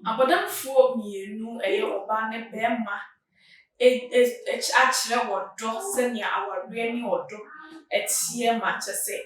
Abodamfo mienu eye oba ne bema achire wodo senia aware ni wodo etie ma chese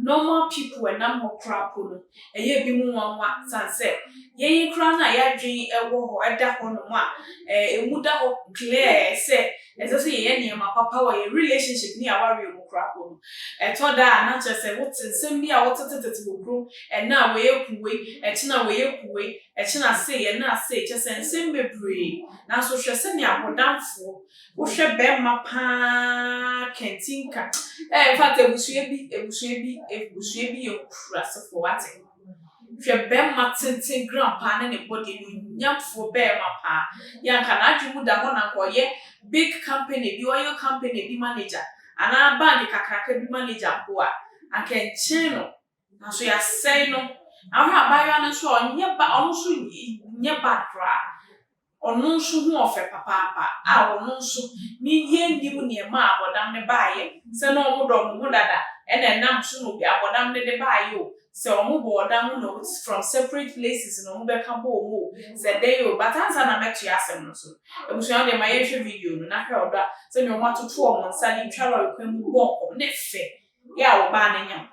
normal people enam ho krapo no eye bi mu wanwa sanse ye kra na ya dwen ewo ho eda ho no ma emu da ho clear se ezo ye niema papa wa ye relationship ni aware mu krapo no eto da na chese wotsensem bi a wotetetete bokro ena we ekuwe etina we ekuwe echina say ye na say chese nsem bebre na so hwese ne abodamfo wo hwe bema pa kentinka in fact ebusue bi yekura sefo wate hwe bema tintin grandpa na ne body no nyamfo bema pa yanka na adwemu da ho na koye big company bi oil company bi manager ana bank kakraka bi manager bo a akenchen no na so ya say no ahwa abayo na so onye ba onu so nye bad kra onu so hu ofe papa onu so ni ye ndim ne ma abodam ne baaye se no omo do mo dada ene nam so no bi abodam ne de baaye o se omo bodam no from separate places no mo be ka bo mo se dey o batanza na metu asem no so ebusuan de ma ye hwe video no na hwe odo se ne omo atoto omo nsa ni twalo kwam bo ne fe ya wo ba ne nyam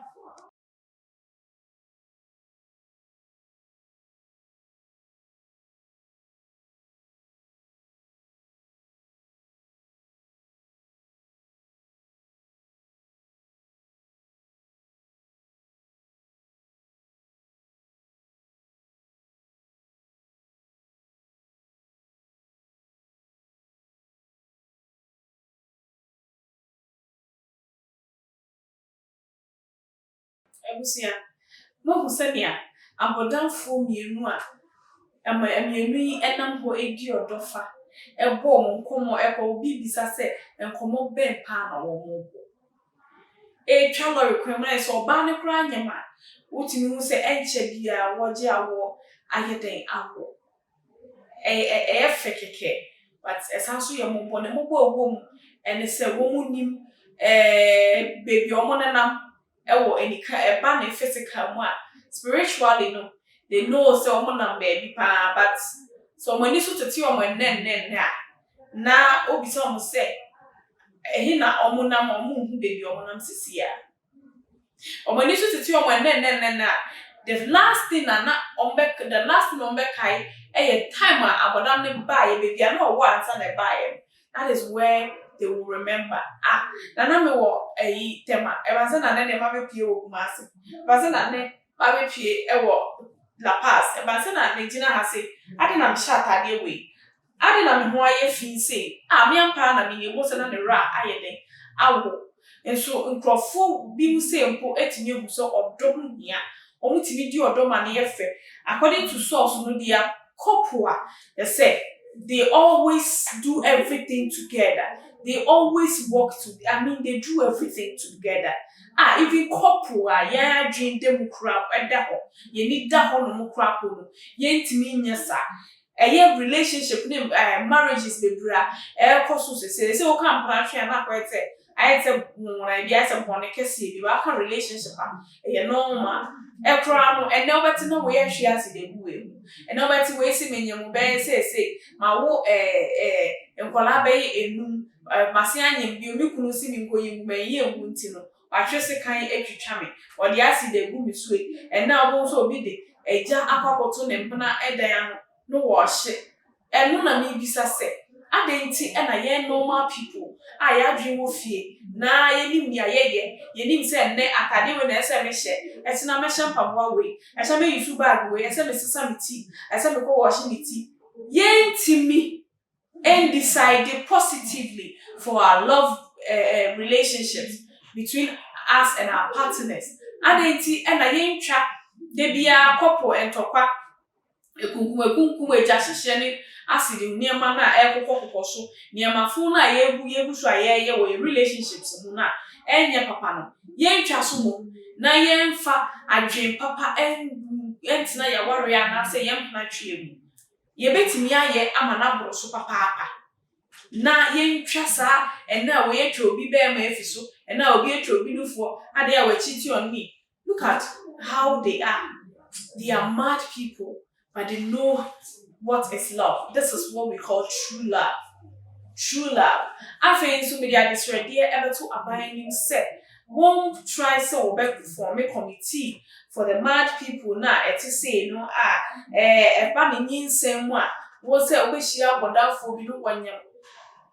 ebusia no hu se ne abodamfo mienu a amienu yi enam ho edi odofa ebo mo nkomo eko bibisa se nkomo ben pa na wo mo twalo requirement na so ba ne kra nyema utimi hu se enche bia woje awo ayeden awo fekeke but esanso ye mo bone mo bo owom ene se wo mu nim baby omo nanam ewo enika eba ne physical mu a spiritually no they know say omo nam baby pa but so mani so tete omo nen na obi so omo say ehi na omo nam omo hu baby omo nam sisia omo ni so tete omo nen na the last thing ombe kai time abodam ne buy baby na o wa ansa na buy that is where they will remember na me wo tema ebanse na ne ma be pie wo kumase ebanse na ne ma be pie ewo La Paz ebanse na ne gina ha se ade na me shata de we ade na me ho aye fin se me ampa na me yebo se na ne ra aye den awo enso nkrofo bi mu se mpo etimi hu so odom nia omutimi di odom ma ne yefe according to source no dia couple they say they always do everything together. They always they do everything together. Even couple ya dream dem crap eda ho. You need that ho no crap no. Ye ntimi nyesa. Relationship marriages bebra koso se o kan plan hwe na kwete ayete na bia se pone kese bi wa kan relationship normal ekra no ene obeti no we hwe ase de buwe ene obeti we si menyam be se ma wo enkola be enum mase anyem bi omi kunu si mi nkoyi mu ye ngu nti no wa hwe se kan etwitwa me odi ase de gu mi sue ene obo so obi de eja akwakoto ne mpena edan no wash enu na me bisa se adenti na ye normal people ya dream wo fie na ye nim ni ayeye ye nim se ne akade we na ese me hye etina me hye mpaboa we ese me yusu bag we ese me sisa me ti ese me ko wash me ti ye ntimi and decide positively for our love relationships between us and our partners adenti na ye ntwa de bia couple entokwa ekunkum eja hihye ne asidi niema na ekokokoko so niema fu na yebu so ayeye wo relationships mu na enye papa no ye ntwa so mu na ye mfa adwen papa entina ya ware ana se ye mpna twie mu ye betimi aye ama na boro so papa na ye ntwa sa ena wo ye twa obi be ma efiso ena obi etwa obi nufo ade ya wa chiti on me look at how they are mad people but they know what is love. This is what we call true love. True love. I think so media this ready ever to abiding set. Won't try so form a committee for the mad people now to say no a banning same one was a wish ya but for you one young.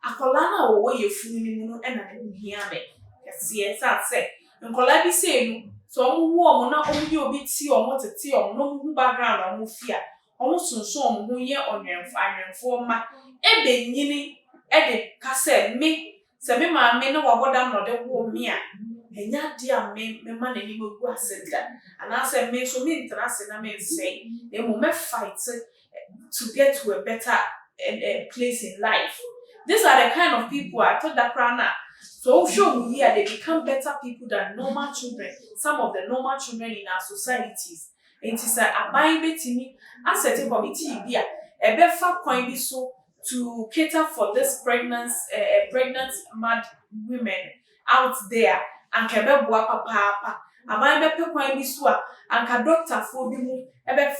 Akolana or way you fooling and I didn't hear me. Yes, I said. And Colabi say so warm not only you bit tea or what a tea or no background or no fear. Almost so who year on your fire and for my ebe yini ede kase me se me ma me no waboda no de wo me a enya dia me ma na ni magu aseda ana se me so me ntrase na me say e mo me fight to get to a better place in life. These are the kind of people I told that crana. So show me here they become better people than normal children. Some of the normal children in our societies. And it is a buying betini as a committee be a better coin be so to cater for this pregnant mad women out there and kebe bua papa ama ebe pe kwan bi so a anka doctor for bi mu ebe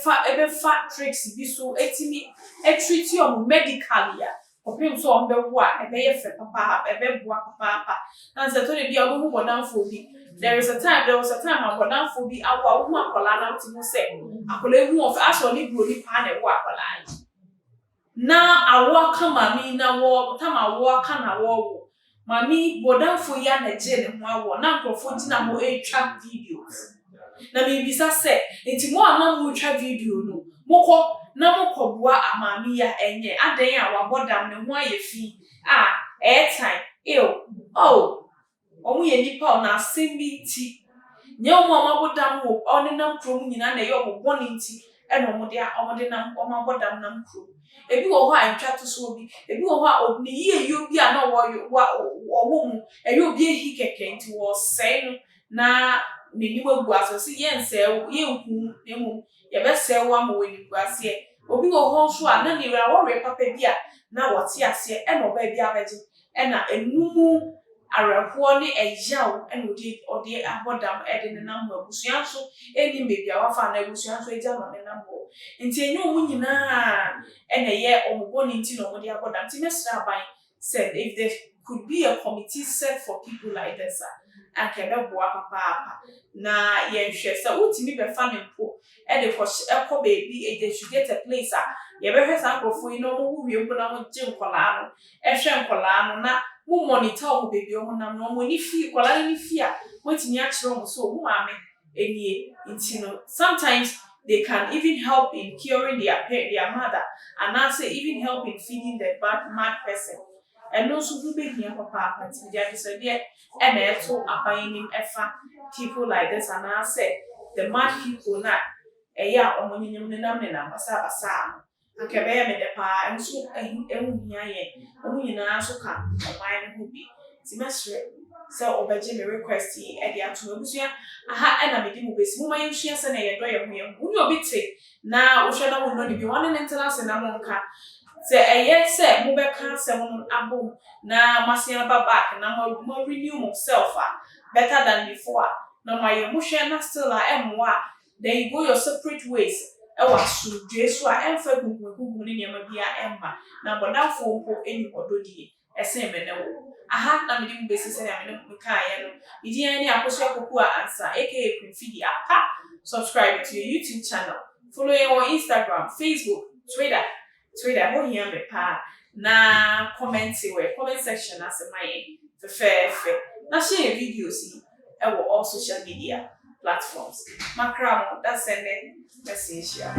fa tricks bi so etimi treat you medically a opim so on be wo a ebe ye fe papa ebe bua papa na se to de bi obo hu bodan for bi there was a time am bodan for bi awa hu akola na timu se akola hu of actually body pa na wo akola na awo aka mami na wo tama awo aka na wo mami bodanfo ya na je ne ho awo na nkrofo gina mo etwa videos na me bisa se enti mo ana mo twa video no mokọ na mokọ boa amami ya enye adan a wabodam ne ho ayefi time omu ye nipa na asembi ti nye omu amabodam wo onenam krom nyina na ye oboboni nti eno omode nam omabodam nam krom ebi wo ho a ntwa to so bi ebi wo ho a obni ye obi a na wo mu eyi obi ehi keke nti wo sei no na neni wagu aso si ye nse ye nku emu ye be sei wo ama we nigu ase obi wo ho so a na ni ra wo re papa bi a na wo ti ase e no ba bi abeje e na enumu arahuo ne eyaw e no odi abodam e de ne nam abusuan so eni mebi a wafa na abusuan so eja ma ne nam bo nti enyo mu nyina e na ye omuboni nti no modi abodam ti mesra ban said if there could be a committee set for people like this and kebe boa papa na ye hwe se utimi be fa nempo e de ko baby they should get a place ye be hwe san krofo no mo wie mpo na mo je nkola no e hwe nkola no na mo monitor mo baby o nam no mo ni fi kola ni fi a wetimi a kire mo so mo ame enie intino sometimes they can even help in curing their mother and also even help in feeding the mad person and also who be here papa until they are so there and also abaning efa people like this and I say the mad people na eya omonyenyem ne nam basa akebe me de pa enso ehun hia ye omu nyina so ka oman ne ho bi ti mesre se obeje me request e de ato abusua aha na me di mu besi mu mayen hia se na ye do ye ho ye hu ni obi te na wo hwe na wo no de bi won ne international na mo nka se eye se mo be ka se mo abo na masia ba back na mo renew myself better than before na my mo hwe na still emwa then you go your separate ways e wa su jesu emfa gugu ni nyama bia emma na bodafo mpo eni ododie ese me ne wo aha na me di mbesi se na me ne ka ye no idi ani akoso akoku answer aka Queen apa subscribe to your YouTube channel, follow you on Instagram, Facebook, Twitter ho here me pa na comment section as my fe na share videos e wo all social media platforms makramo that's send message ya